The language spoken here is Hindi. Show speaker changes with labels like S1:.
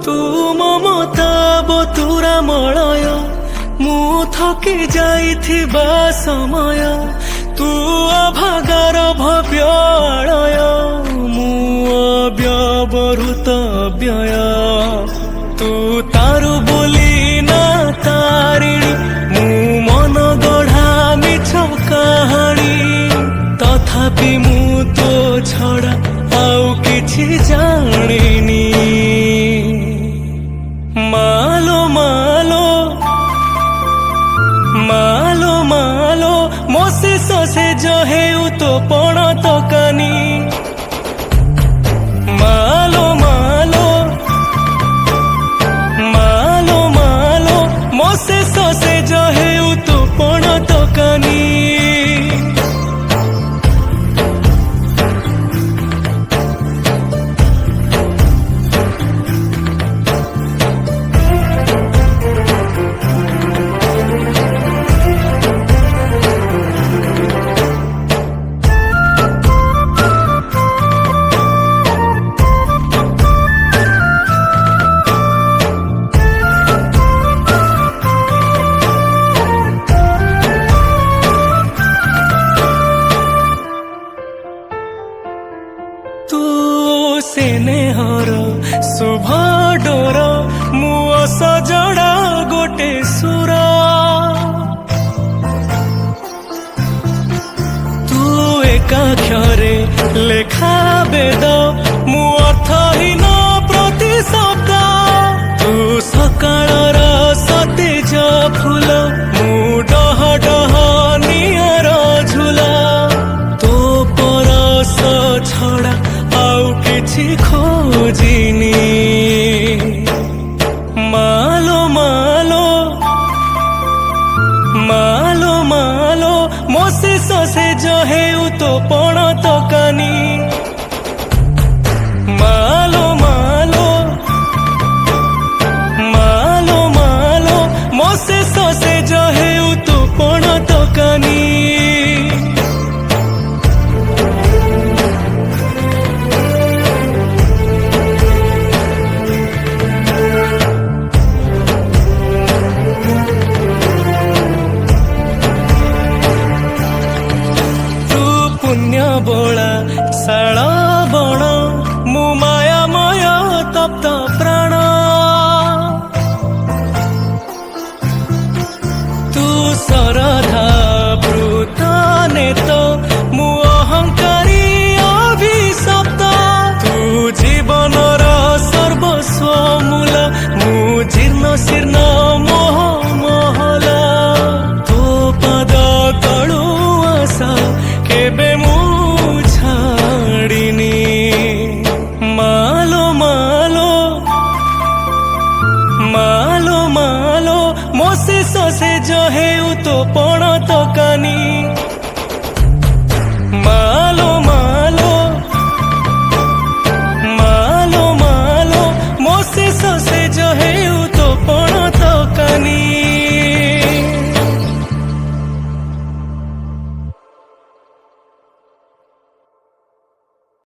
S1: तू ममता बतुरा मलय मु थकी जाइथिबा समय तू अभागार भव्य आलय मु अव्यवहृत व्यय तू तारु बोली ना तारिणी मु मन गढ़ा मिछ कहानी तथापि मु तो छड़ा आउ किछि जानिनी मालो मालो मालो मालो मोसे ससे जो है तो पण तकानी मालो मालो मालो मालो मोसे ससे जो है तो पण तकानी स्नेहर शुभ डोर मु सजड़ा गोटे सुर तू एकाक्षरे लेखा बेद मु अर्थहीन प्रति शब्द तू सकाळर सतेज फूल मु डह डह नियर झुला तो परस छड़ा आउ किछि खोजिनी मालो मालो मालो मालो मोसे ससे जो है तो पण तो